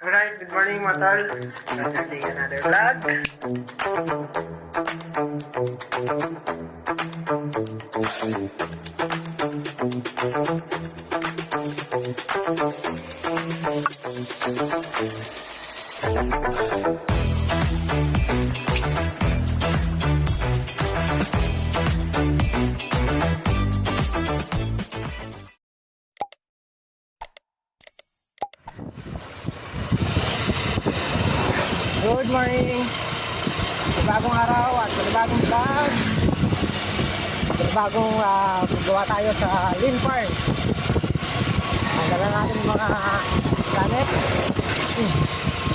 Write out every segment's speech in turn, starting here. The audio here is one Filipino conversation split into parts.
Alright, good morning mga tol. Another vlog. Good morning! Bagong araw at bagong vlog. Bagong gawa tayo sa Lynn Farm. Dala natin yung mga planet.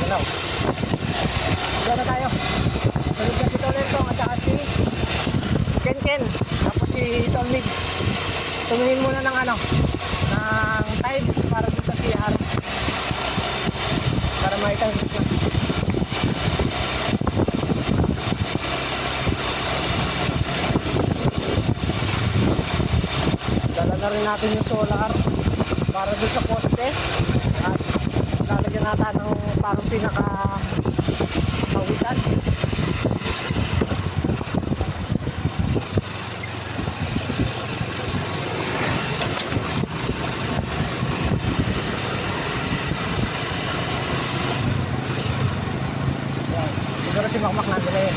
Hello. Dala na tayo. Sunod na si Tolentong at saka si Ken. Tapos si Tol Mix. Tumingin muna ng ng tiles para dun sa CR. Para may tiles na. Na rin natin yung solar para doon sa poste at lalagyan natin ng parang pinaka kawitan. Siguro si Makmak nandun na yun,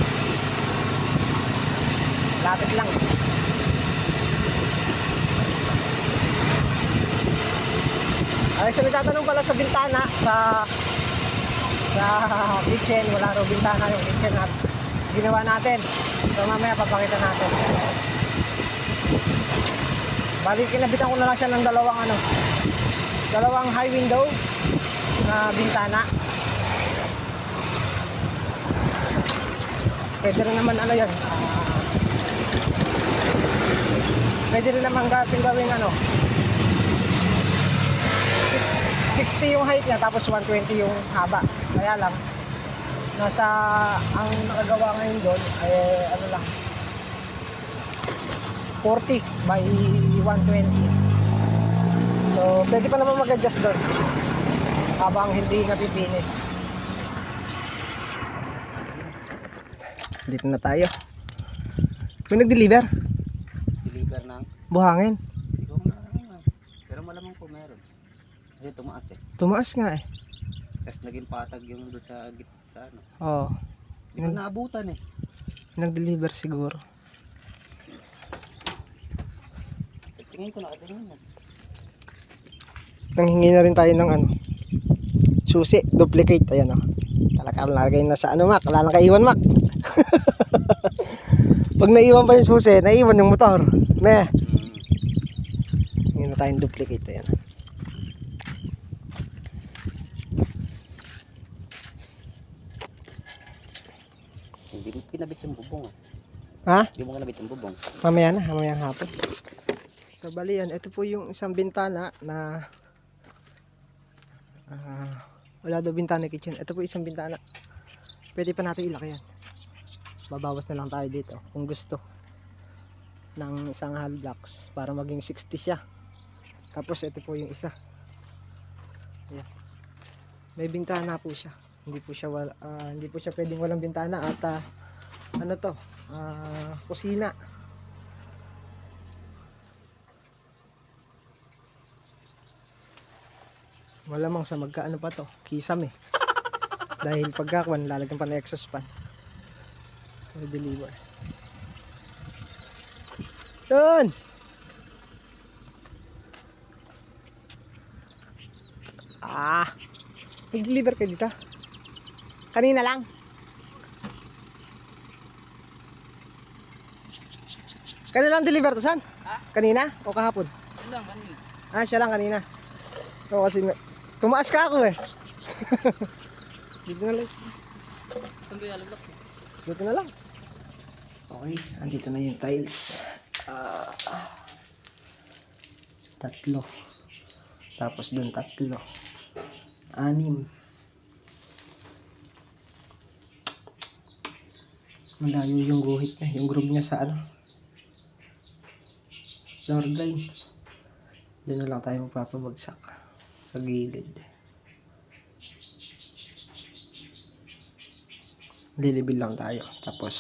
lapit lang. Ay, so nagtatanong pala sa bintana sa kitchen, wala raw bintana yung kitchen at ginawa natin. So mamaya papakita natin. Bali kinabitan ko na lang siya ng dalawang high window na bintana. Pwede rin naman yan. Pwede rin naman gawing 60 yung height niya tapos 120 yung haba. Kaya lang ang nakagawa ngayon doon ay lang 40 by 120. So pwede pa naman mag-adjust doon habang hindi napipinis. Dito na tayo. May nag-deliver? Deliver ng buhangin. Pero malamang po meron. Kasi tumaas eh. Tumaas nga eh. Tapos naging patag yung doon sa Oo. Hindi ko naabutan eh. Nag-deliver siguro. Tingin ko nakatingin na. Nanghingi na rin tayo ng susi, duplicate. Ayan Lagay na sa Mac. Wala lang kaiwan, Mac. Pag naiwan pa yung susi, naiwan yung motor. Hingin na tayong duplicate. Ayan. Hindi mo kinabit yung bubong Ha? Hindi mo kinabit yung bubong. Mamayang hapon. So bali yan, ito po yung isang bintana na wala daw bintana kitchen. Ito po isang bintana. Pwede pa natin ilaki yan. Babawas na lang tayo dito kung gusto ng isang hollow blocks para maging 60 siya. Tapos ito po yung isa. Ayan. May bintana po siya. Hindi po siya pwedeng walang bintana at kusina. Malamang sa magkaano pa to, kisame. Dahil pagkakuan lalagyan pa ng exhaust fan. I-deliver. Doon. Nag-deliver kayo dito? Kanina lang? Kanina lang deliver to, san? Kanina o kahapon? Kanina. Siya lang kanina. O kasi tumaas ka ako eh. Dito na lang. Dito na lang. Okay, andito na yung tiles. 3. Tapos doon 3. 6. Malayo yung guhit niya, yung groove niya sa floor drain. Doon na lang tayo magpapabagsak sa gilid. Lilibil lang tayo. Tapos,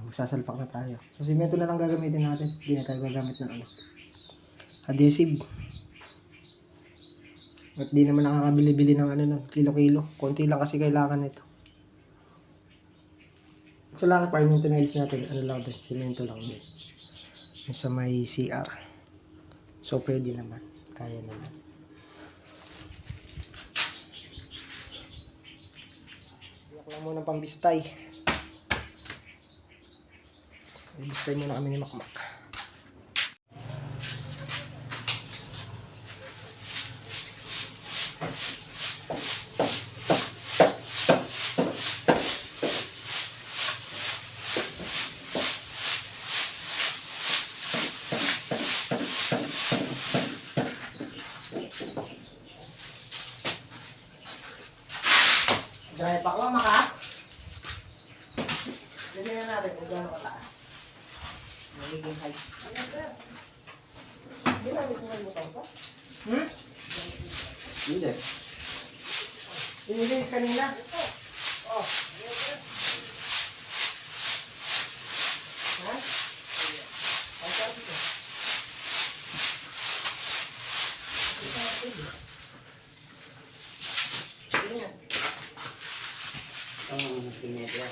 magsasalpak na tayo. So, simento na lang gagamitin natin. Hindi na tayo gagamit ng adhesive. At di naman nakakabili-bili ng kilo-kilo. Konti lang kasi kailangan nito. So, lang parang yung tiles natin, lang din, simento lang din. Yung sa may CR. So, pwede naman. Kaya naman. Iyak lang muna pambistay. Bistay muna kami ni Makmak. Dry pack lang, Maka. Ganyan na natin kung gano'n kataas. Magiging height. Hindi namin kung may motor ko. Hindi. Dinilis kanina. Oh. Ha? Ang sarap ito. Sige nga. Ang pinedra.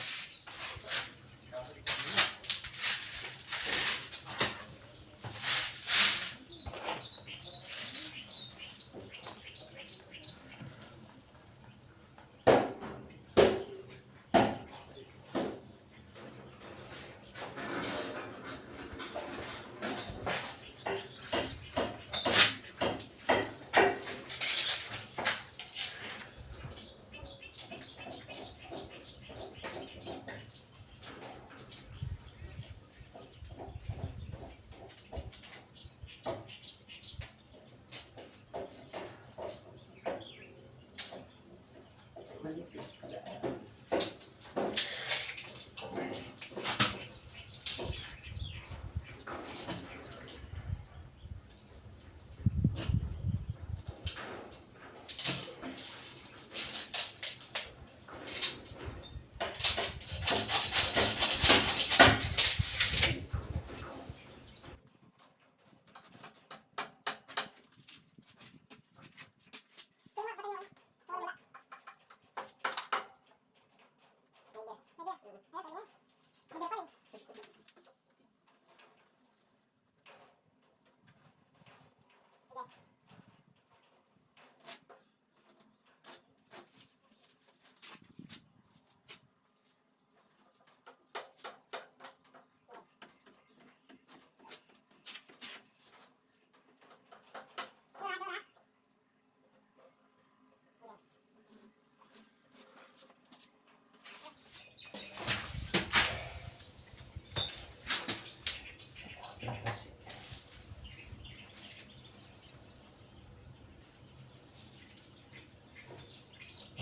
Malipis ka lang.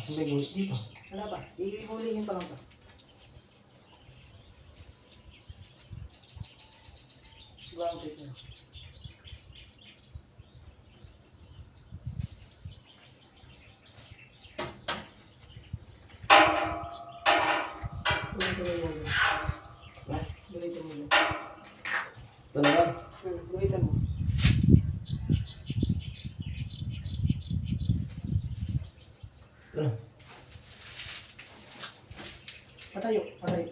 Kasi may gulis dito. Wala ba? Ihulihin pa lang to. Diba ang place na? Bulitin mo yun. Ha? Bulitin mo yun. Ito na lang. Bulitin mo. Patayo, patayo.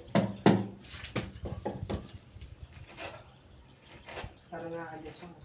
Para na-adjust mo.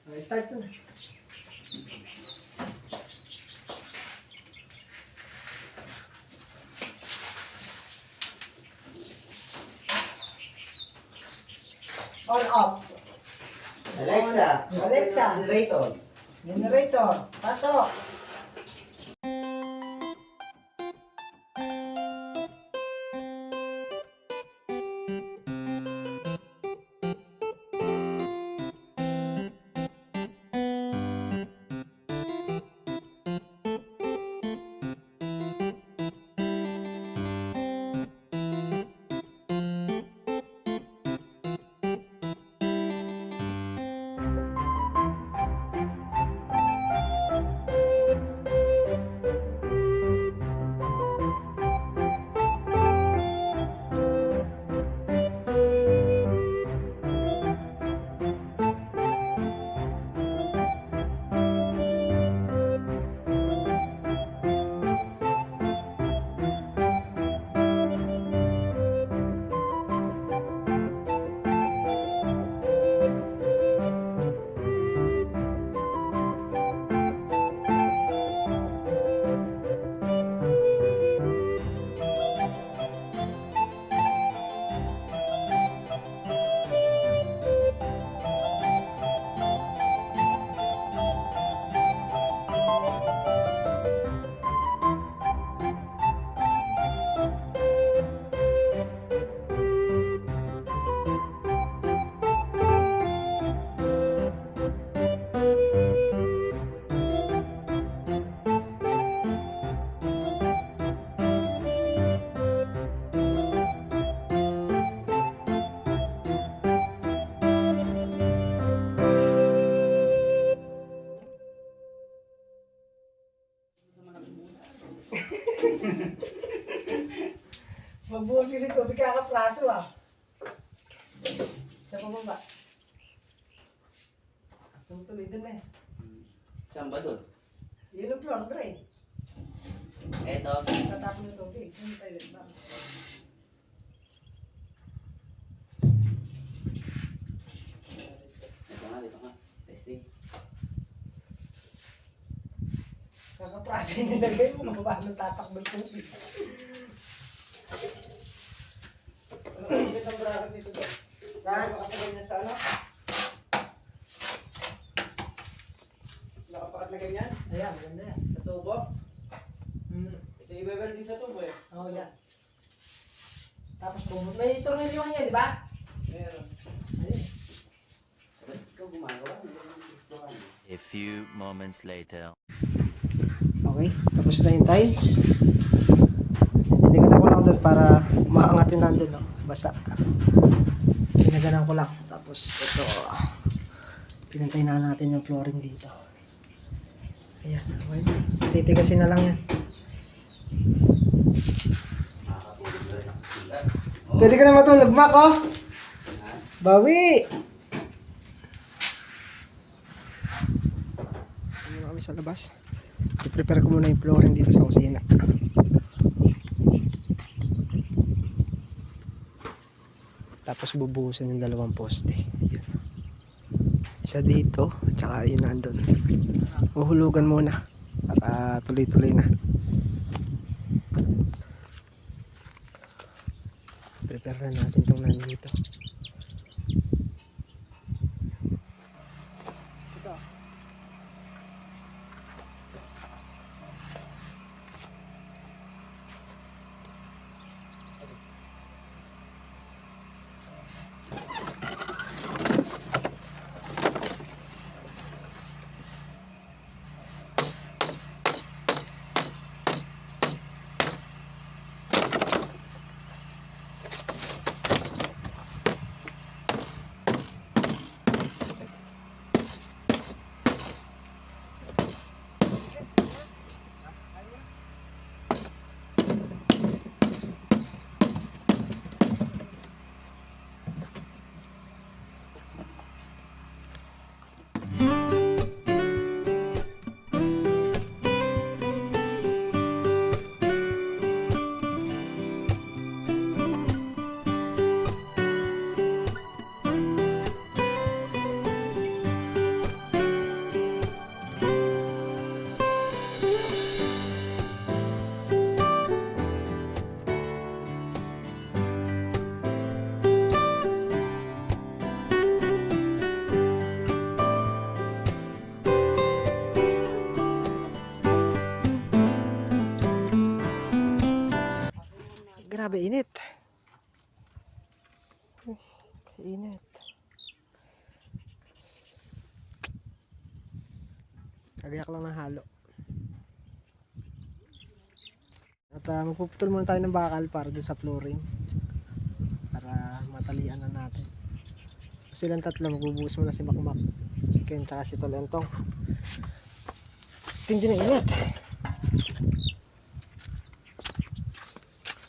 Okay, start mo na. On off. Alexa, Alexa. generator. Generator. Pasok. Magbuhos kasi tubig kakapraso ah. Sa pababa. Tuloy dun eh. Saan ba doon? Yun ang floor drain. Eto. Tatapon ng tubig. Yung toilet ba? Dito nga. Testing. Kakapraso yung nilagay mo. Mababa ng tatak ng tubig. Ang gandang bracket nito doon. Nakapakatagal niya sa ano? Nakapakat na ganyan? Ayan, maganda yan. Sa tubo? Hmm. Ito yung welding sa tubo eh. Oo, yan. Tapos bumot. May tornilyo yan, di ba? Meron. Ayun. Ikaw gumagawa. A few moments later. Okay, tapos na yung tiles. Tinaganan ko lang doon para maangatin lang doon, no? Basta. Tinaganan ko lang. Tapos ito, pinantay na natin yung flooring dito. Ayan, okay. Titigasin na lang yan. Pwede ka na matulog, Mac, oh. Bawi! Ano na kami sa labas. I-prepare ko muna yung flooring dito sa kusina. Tapos bubuhusan yung dalawang poste. Yun. Isa dito, at saka yun nandun. Uhulugan muna para tuloy-tuloy na. Prepare na natin itong nandito. Ito. Grabe, init. Uy, init. Kagayak lang ng halo. At magpuputol muna tayo ng bakal para doon sa flooring. Para matalian na natin. Silang tatlo, magbubuhos muna si Makmak, si Ken, tsaka si Tolentong. Tindi na init.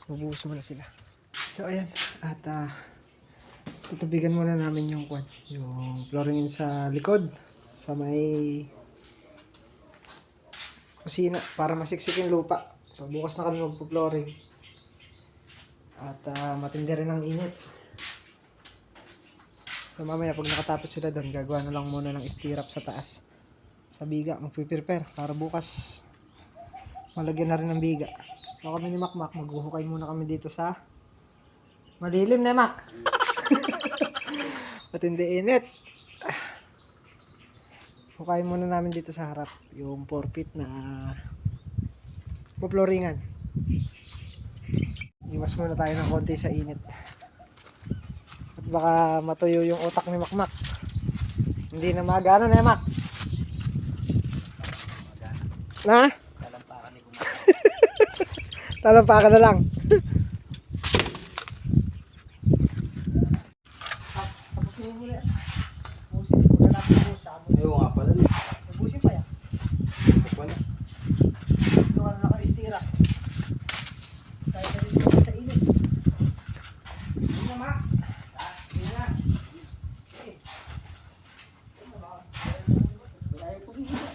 Magbuhos muna sila. So ayan, at tutubigan muna namin yung flooring sa likod, sa may kusina, para masiksik yung lupa. So bukas na kami magpo-flooring. At matindi rin ang init. So mamaya pag nakatapos sila doon, gagawa na lang muna ng stirrup sa taas. Sa biga, magpiprepare para bukas malagyan na rin ng biga. So kami ni Makmak, maghuhukay muna kami dito sa madilim na Mak. Matindi init. Hukayin muna namin dito sa harap yung 4 feet na poploringan. Iwas muna tayo ng konti sa init. At baka matuyo yung utak ni Makmak. Hindi na magana na Mak. Na? Talampakan ni Kumak. Talampakan na lang. Tapusin mo muna. Tapusin mo na lang sa amo. Ayaw nga pala. Tapusin pa yan. Wala. Tapos gawa na lang kayo istira. Tayo na rin sa init. Hindi na Mak. Hindi na. Okay. Wala yung pag-ihila.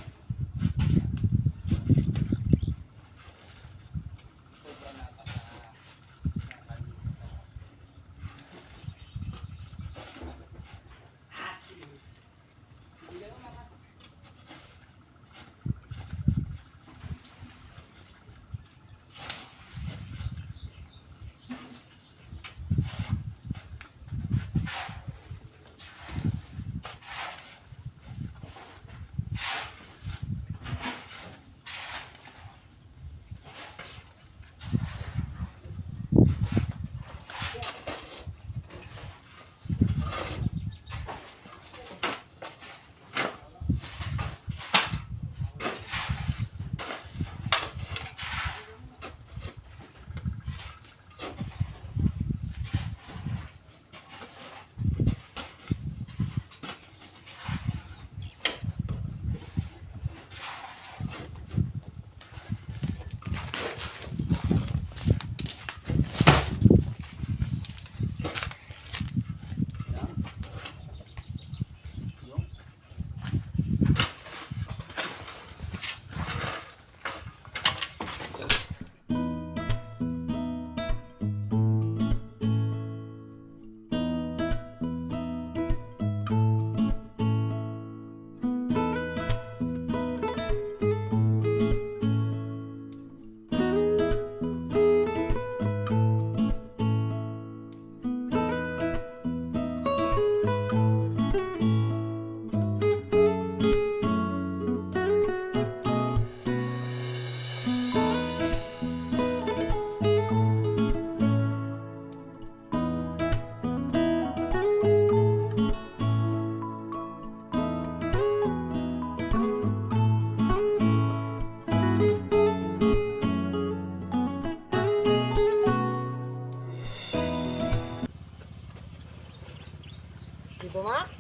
Dito Mak?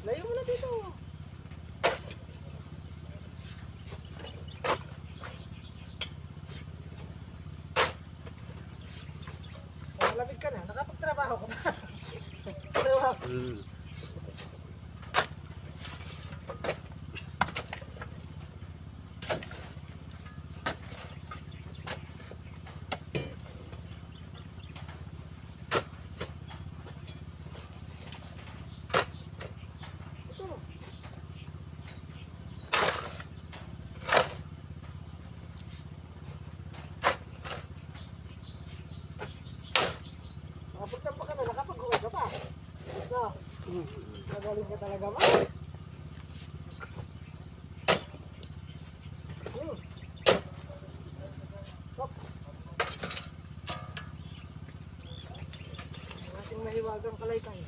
Layo mo na dito. Sa malapit ka na, nakapagtrabaho ka ba? Ano Mak? Nakapagtampa ka na, nakapag-uwi ka pa. No? Magaling ka talaga Mak. Hiwagang Kalaykay.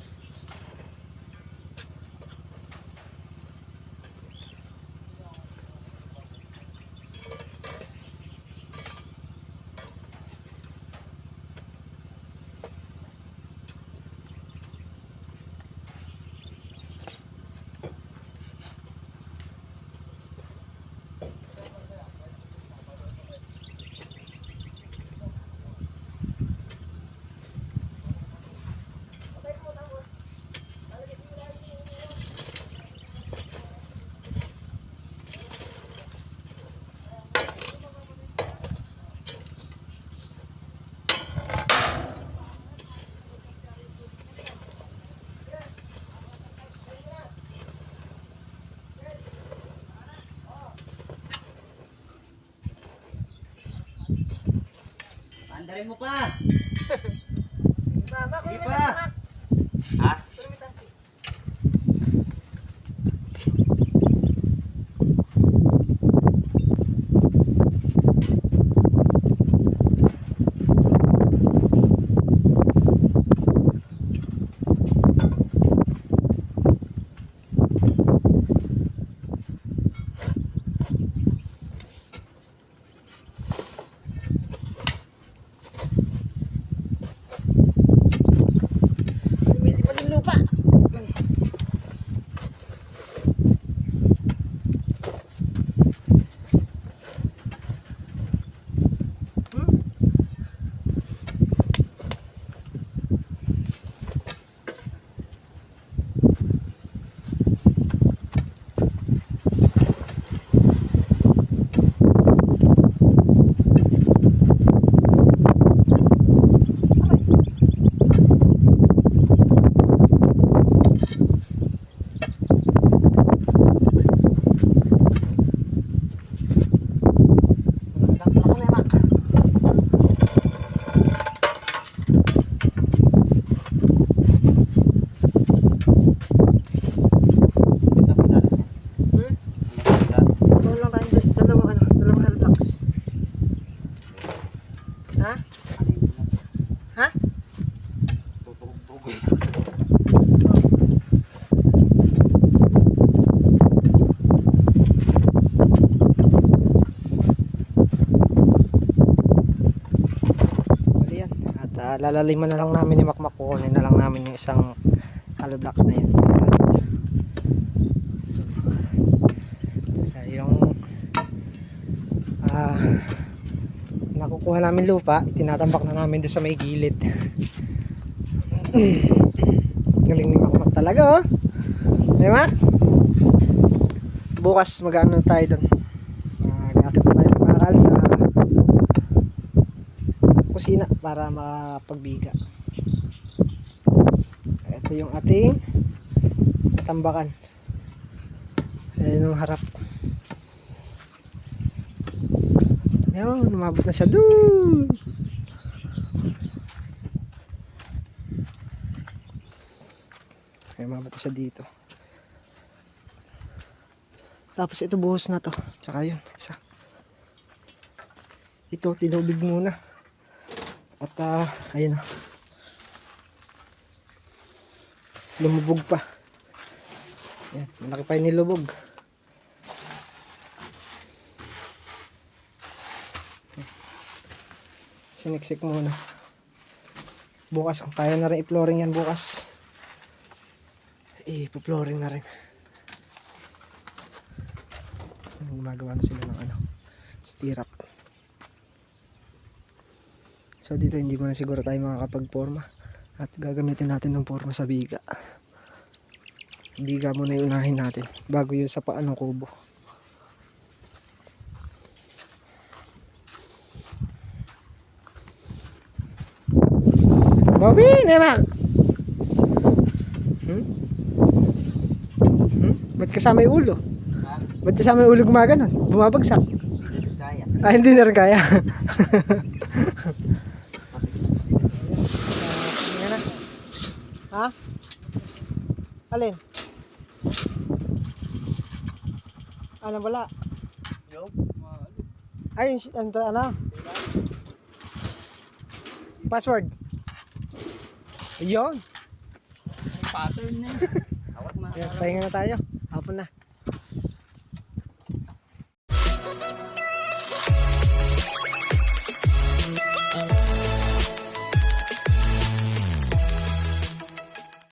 Andarin mo pa! Mama, Sige pa! Ha? Hindi pa din lupa. Ako na, Mak. Isa pa dali. Meron lang tayong dalawang hellblocks. Ha? Ha? Tutugog-tugog. Bali yan. At lalaliman na lang namin ni Makmak. Kukunin na lang namin yung isang hollow blocks na yan. So yung nakukuha namin lupa, tinatambak na namin doon sa may gilid. Galing ni Makmak talaga, oh. Di ba? Bukas mag-ano tayo doon. Mag-akit na tayo ng bakal sa kusina para makapagbiga. Ito yung ating tambakan. Ayan yung harap. Ayan, lumabot na siya doon. Ayan, lumabot na siya dito. Tapos ito buhos na to. Tsaka yun, isa. Ito, tinubig muna. At ayun o. Lumubog pa. Ayan, malaki pa yung nilubog. Siniksik muna. Bukas, kung kaya na rin i-flooring yan bukas. I-flooring na rin. Gumagawa na sila ng stirrup. So dito hindi mo na siguro tayo makakapag-forma. At gagamitin natin ng forma sa biga. Biga muna yung unahin natin bago yung sa paan ng kubo. Bobby, Nemak! Ba't kasama yung ulo? Ha? Ba't kasama yung ulo gumaganon? Bumabagsak? Hindi kaya. Hindi na rin kaya. Ha? Alin? Ano wala? Yo, Ay, ano? Password. Yun. pattern na. Awat na. Ayan, pahinga na tayo.